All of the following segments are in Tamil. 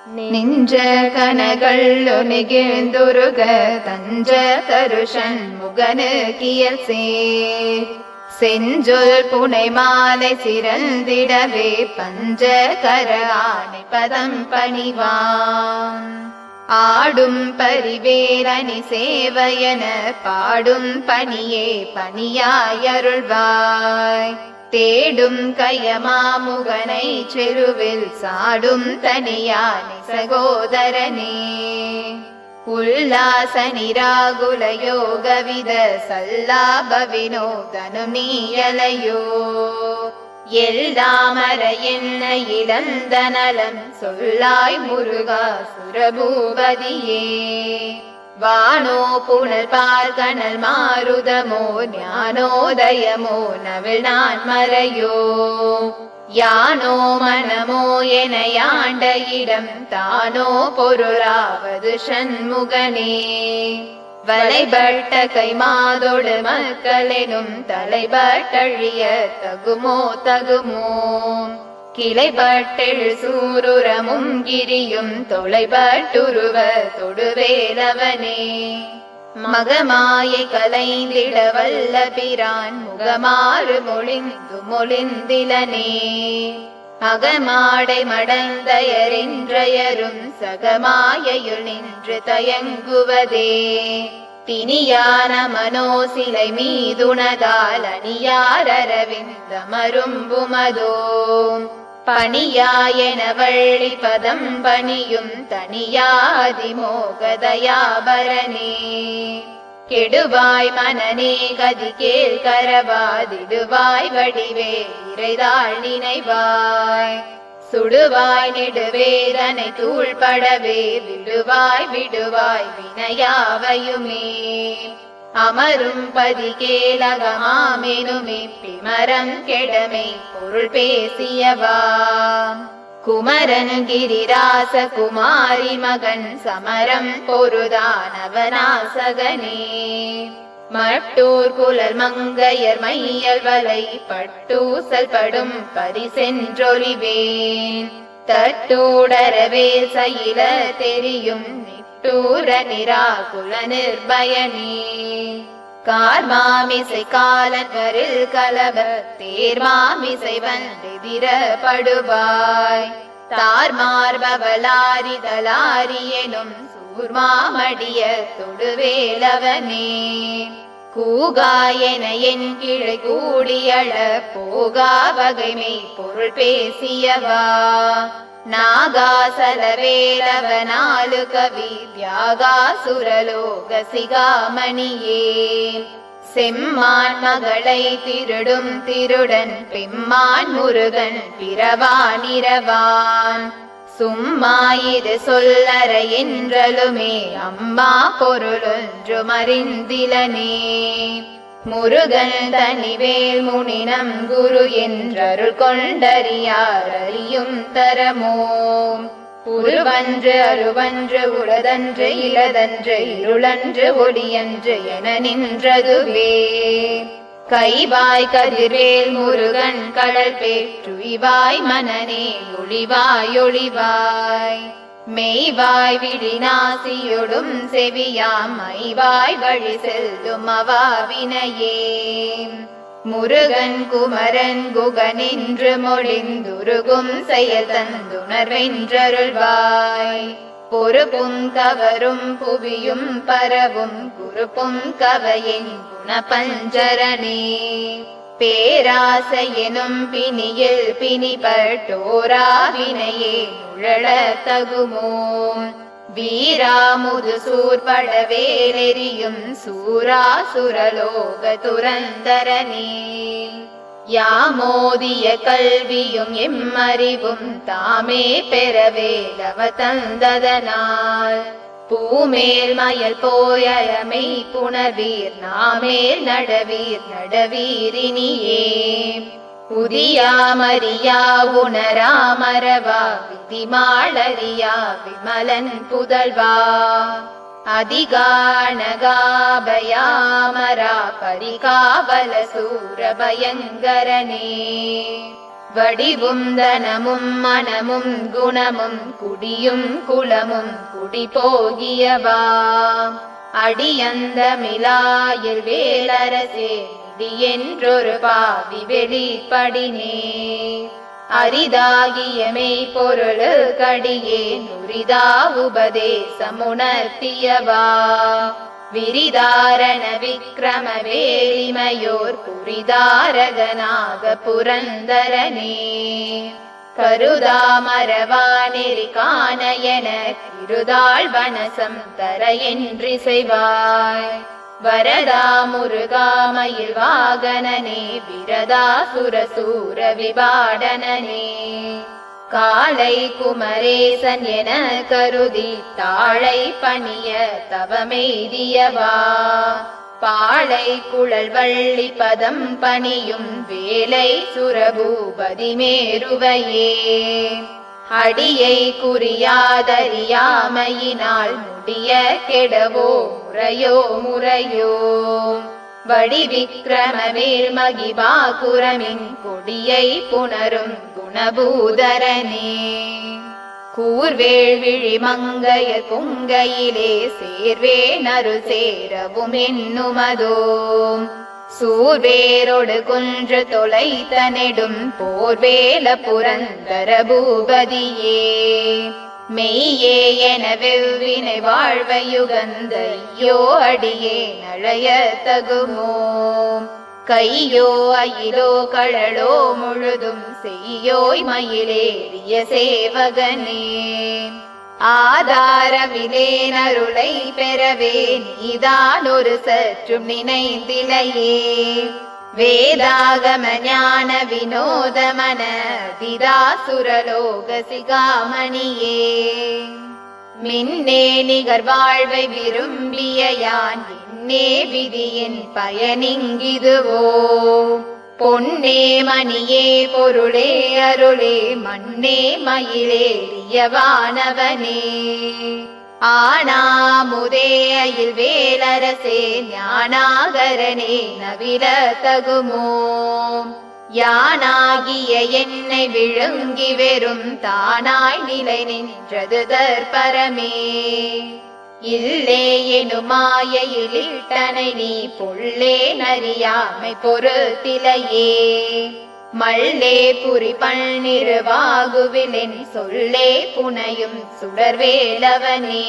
நின்ற கனகள் நிகழ்ந்துருக தஞ்ச தருஷன் முகனு கியல் சேர் செஞ்சொல் புனை மாலை சிறந்திடவே பஞ்ச கர ஆணை பதம் பணிவான் ஆடும் பரிவேரணி சேவையன பாடும் பணியே பணியாயருள்வாய் தேடும் கயமாமுகனை செருவில் சாடும் தனியானி சகோதரனே உல்லாச நிராகுல யோகவித சல்லாப வினோதனு நீயலையோ எல்லாமர என்ன இழந்த நலம் சொல்லாய் முருகா சுரபூபதியே வானோ புனல் பால் கனல் மாருதமோ ஞானோதயமோ நவில் நான் மறையோ யானோ மனமோ என யாண்ட இடம் தானோ பொருளாவது சண்முகனே வலைபட்ட கைமாதோடு மக்களெனும் தலைபட்டழிய தகுமோ தகுமோ கிளைபட்டெழு சூருரமும் கிரியும் தொலைபட்டுருவ தொடுவேலவனே மகமாயை கலைந்திட வல்ல பிரான் முகமாறு மொழிந்து மொழிந்திலனே அகமாடை மடந்தயரின்றயரும் சகமாயையுள் நின்று தயங்குவதே தினியான மனோசிலை மீதுனதால் அணியாரவிந்தமரும்புமதோ பணியாயன வள்ளி பதம் பணியும் தனியாதிமோகதயாபரனே கெடுவாய் மனநே கதி கேள் கரவாதிடுவாய் வடிவே இறைதாள் நினைவாய் சுடுவாய் நெடுவேதனை தூள்படவே விடுவாய் விடுவாய் வினையாவையுமே அமரும் பதி கேலகமாமெனுமே பிமரம் கெடமே பொருள் பேசியவா குமரன் கிரிராச குமாரி மகன் சமரம் பொருதானவனாசகனே மட்டூர் குலர் மங்கையர் மையல் வலை பட்டூசல் படும் பரிசென்றொலிவேன் தட்டூடரவே சயில தெரியும் நிட்டூர நிராகுல நிர்பயனே கார்மாமிசை காலன் வரில் கலவ தேர்மாமிசை வந்தெதிரப்படுவாய் தார்மார்பவலாரிதலாரி எனும் சூர்மாமடிய தொடுவேலவனே கூகாயன என் கிளை கூடியள போகா வகைமை பொருள் பேசியவா நாகாசலவேலவனாலு கவி தியாகாசுரலோக சிகாமணியே செம்மான் மகளை திருடும் திருடன் பெம்மான் முருகன் பிறவானிரவான் சும்மாயிரு சொல்லற என்றலுமே அம்மா பொருளொன்று மறிந்திலனே முருகன் தனிவேல் முனினம் குரு என்றருள் கொண்டறியார் அறியும் தரமோ உருவன்று அருவன்று உளதன்று இளதன்று இருளன்று ஒளியன்று என நின்றதுவே கைவாய் கதிர்வேல் முருகன் கடல் பேற்றுவாய் மனநே ஒளிவாய் ஒளிவாய் மெய்வாய் விழிநாசியொடும் செவியாம் மைவாய் வழி செல்லும் அவாவினையே முருகன் குமரன் குகனின்று மொழிந்துருகும் செயல் தந்துணர்வென்றருள்வாய் பொறுப்பும் கவரும் புவியும் பரவும் குறுப்பும் கவையின் குணபஞ்சரனே பேராசையெனும் பிணியில் பிணிபட்டோராவினையே நுழல தகுமோ வீராமுது சூர்படவேலெறியும் சூராசுரலோக துரந்தரனே யாமோதிய கல்வியும் எம்மறிவும் தாமே பெறவேலவ தந்ததனால் பூமேல் மயல் போயலமை புணர்வீர் நாமேல் நடவீர் நடவீரினியே உதியாமறியா உணராமரவா விதிமாளறியா விமலன் புதல்வா அதிகானகாபயாமரா பரிகாவல சூர பயங்கரனே வடிவும் தனமும் மனமும் குணமும் குடியும் குலமும் குடி போகியவா அடியந்தமிலாயில் வேலரசே நிதி என்றொரு பாவி வெளிப்படினே அரிதாகிய மெய்ப்பொருளுக்கடியே நுரிதா உபதேசமுணர்த்தியவா விரிதாரண விக்ரம வேலிமையோர் புரிதாரகனாக புரந்தரனே கருதாமரவானெறி காண என இருதாள் வனசம் தர என்றிசைவாய் வரதா முருகாமயில் வாகனனே விரதா சுரசூர விபாடனனே காலை குமரேசன் என கருதி தாழை பணிய தவமெய்தியவா பாளை குழல் வள்ளி பதம் பணியும் வேலை சுரபூபதி மேருவையே அடியை குறியாதறியாமையினால் முடிய கெடவோ முறையோ வடிவிக்ரமவேல் மகிபாகுரமின் கொடியை புணரும் குணபூதரனே கூர்வேள் விழி மங்கைய கொங்கையிலே சேர்வே நரு சேரவும் என்னுமதோ சூர்வேரோடு குன்று தொலைத்த நெடும் போர்வேல புரந்தர பூபதியே மெய்யே என வெவ்வினை வாழ்வையுகந்த ஐயோ அடியே நழைய தகுமோ கையோ அயிலோ கழலோ முழுதும் செய்யோய் மயிலேறிய சேவகனே ஆதாரமிலேன் அருளை பெறவே நீதான் ஒரு சற்றும் நினைந்திலையே வேதாகம ஞான வினோதமன திதாசுரலோக சிகாமணியே மின்னே நிகர் வாழ்வை விரும்பிய யான் என்னே விதியின் பயனிங்கிதுவோ பொன்னே மணியே பொருளே அருளே மண்ணே மயிலேறியவானவனே ஆனாமுதே அயில் வேலரசே ஞானாகரனே நவில தகுமோ யானாகிய என்னை விழுங்கி வெறும் தானாய் நிலை நின்றது தற்பரமே இல்லே எனுமாயில் இட்டனை நீ பொல்லே நறியாமை பொறுத்திலையே மல்லே புரி பன்னிருவாகுவிலின் சொல்லே புனையும் சுடர்வேலவனே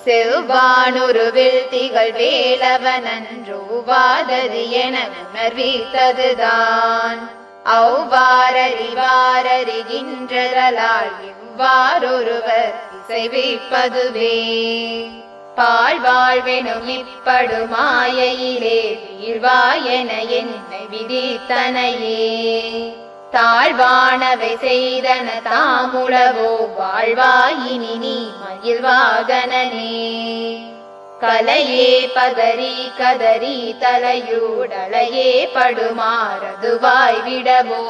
செவ்வானுருவில் திகழ் வேலவனன்றோவாதது என உணர்வித்ததுதான் அவ்வாறறிவாரறிகின்றலால் இவ்வாறொருவர் இசைவிப்பதுவே பாழ்வாழ்வெனும் இப்படுமாயிலே வீழ்வாயென என்னை விதித்தனையே தாழ்வானவை செய்தன தாமுளவோ வாழ்வாயினி நீ மயில் வாகனனே கலையே பதறி கதறி தலையூடலையே படுமாறதுவாய் விடவோ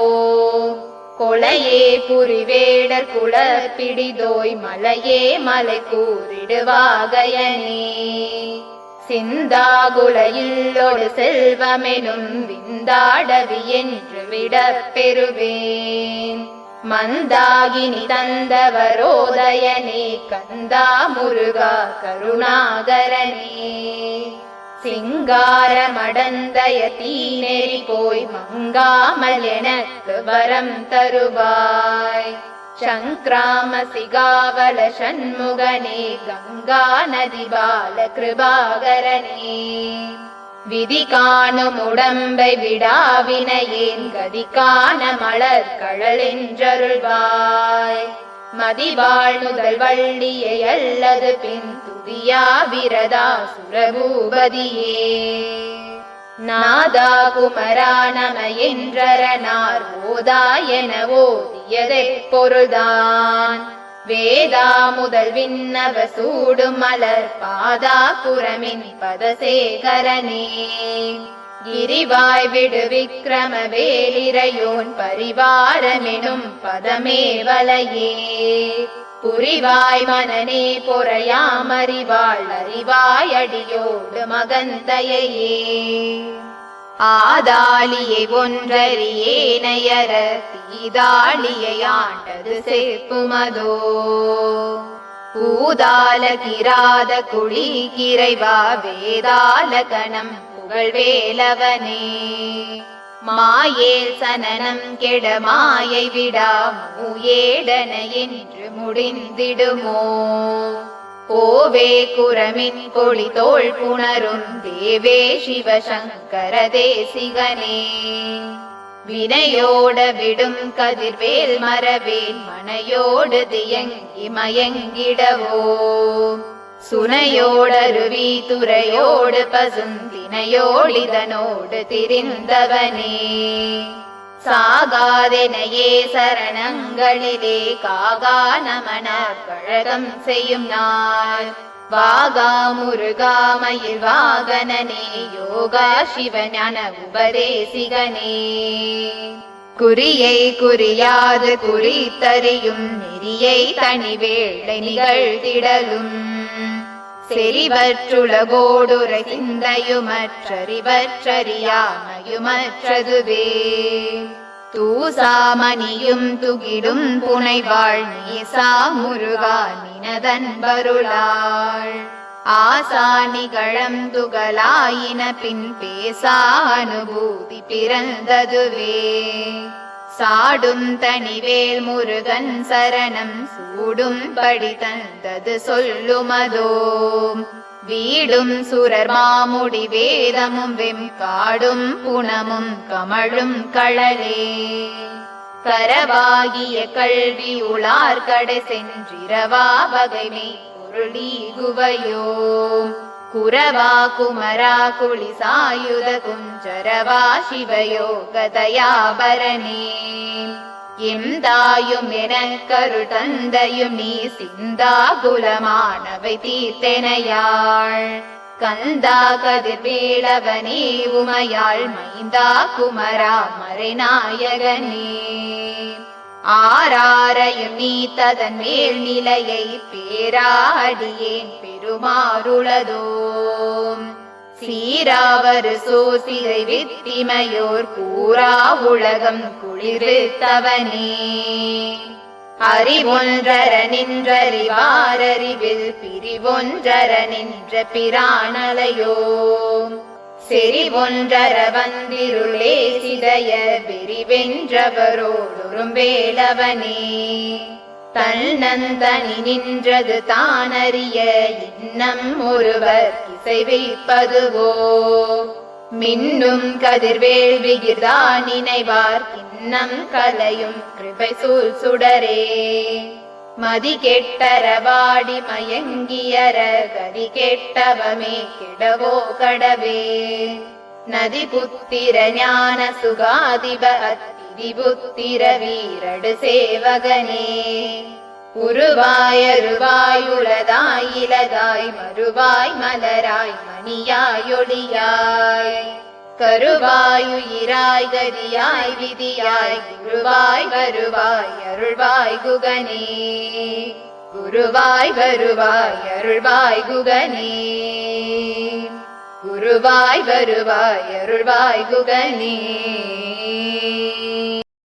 கொலையே புரிவேடர் குலப்பிடிதோய் மலையே மலை கூறிடுவாகையனே சிந்தாகுலையில்லொரு செல்வமெனும் விந்தாடவி என்று விடப் பெறுவேன் மந்தாகினி தந்தவரோதயனே கந்தா முருகா கருணாகரனே சிங்காரமடந்தய தீநெறி போய் மங்காமல் எனக்கு வரம் தருவாய் சங்கிராம சிகாவல சண்முகனே கங்கா நதி பால கிருபாகரனே விதி காணும் உடம்பை விடாவினையேன் கதி காண மலர் கழலென்றருள்வாய் மதிவாழ் முதல் வள்ளியை அல்லது பின் துதியா விரதா சுரபூபதியே நாதா குமரா நம என்றரனார் ஓதா என ஓதியதை பொருள்தான் வேதா முதல் விண்ணவ சூடும் மலர் பாதா புறமின் பதசேகரனே கிரிவாய் விடு விக்ரம வேலிரையோன் பரிவாரமெனும் பதமே வலையே புரிவாய் மனநே பொறையாமறிவாள் அறிவாய் அடியோடு மகந்தையே ஆதாளியை ஒன்றறியேனையற தீதாளியை ஆண்டது செப்புமதோ பூதால கிராத குழி கிரைவா வேதால கணம் புகழ்வேலவனே மாயேல் சனனம் கெட மாயை விடா மூயேடன என்று முடிந்திடுமோ ஓவே குரமின் கொளி தோள் புணரும் தேவே சிவசங்கர தேசிகனே வினையோட விடும் கதிர்வேல் மரவேல் மனையோடு தியங்கி மயங்கிடவோ சுனையோடருவி துறையோடு பசுந்தினையோடிதனோடு திரிந்தவனே சாகாதெனையே சரணங்களிலே காகா நமன கழகம் செய்யும் நாள் வாகா முருகா மயில் வாகனனே யோகா சிவஞான உபதேசிகனே குறியை குறியாது குறித்தறியும் நெறியை தனிவேளை நிகழ்த்திடலும் செறிவற்றுலகோடுர சிந்தையுமற்றறிவற்றறியாமையுமற்றதுவே தூசாமணியும் துகிடும் புனைவாள் நீசா முருகா நினதன்பருளாள் ஆசானிகளம் துகளாயின பின் பேசா அனுபூதி பிறந்ததுவே சாடும் தனிவேல் முருகன் சரணம் சூடும் படி தந்தது சொல்லுமதோ வீடும் சுரர் மாமுடி வேதமும் வெம் காடும் புனமும் கமழும் களலே கரவாகிய கல்வி உளார் கடை சென்றிரவா வகைமை பொருளீகுவையோ குரவா குமரா குளி சாயுத குஞ்சரவா சிவயோக தயாபரணே எம் தாயும் எனக்கருள் தந்தையும் நீ சிந்தா குலமானவை தீர்த்தெனையாள் கந்தா கதிர்வேலவனே உமையாள் மைந்தா குமரா மறைநாயகனே ஆராரையும் நீ ததன் மேல் நிலையை பேராடியேன் பெருமாறுளதோ சீராவரு சோசிரை வித்திமையோர் கூறா உலகம் குளிர்த்தவனே அறிவொன்றர நின்றறிவாரறிவில் பிரிவொன்றர நின்ற பிராணலையோ செறிவொன்றர வந்திருளே சிதைய வெறிவென்றவரோடொரும் வேலவனே தன்னந்தனி நின்றது தானறிய இன்னம் ஒருவர் இசைவைப்பதுவோ மின்னும் கதிர்வேல் விகிதா நினைவார் இன்னம் கலையும் கிருபை சூழ் சுடரே மதி கெட்டரவாடி மயங்கியர கதி கெட்டவமே கெடவோ கடவே நதி புத்திர ஞான சுகாதிப திரிபுத்திர வீரடு சேவகனே உருவாயருவாயுளதாய் இலதாய் மறுவாய் மலராய் மணியாயொளியாய் கருவாயுயிராய் கதியாய் விதியாய் குருவாய் வருவாய் அருள்வாய் குகனே குருவாய் வருவாய் அருள்வாய் குகனே குருவாய் வருவாய் அருள்வாய் குகனே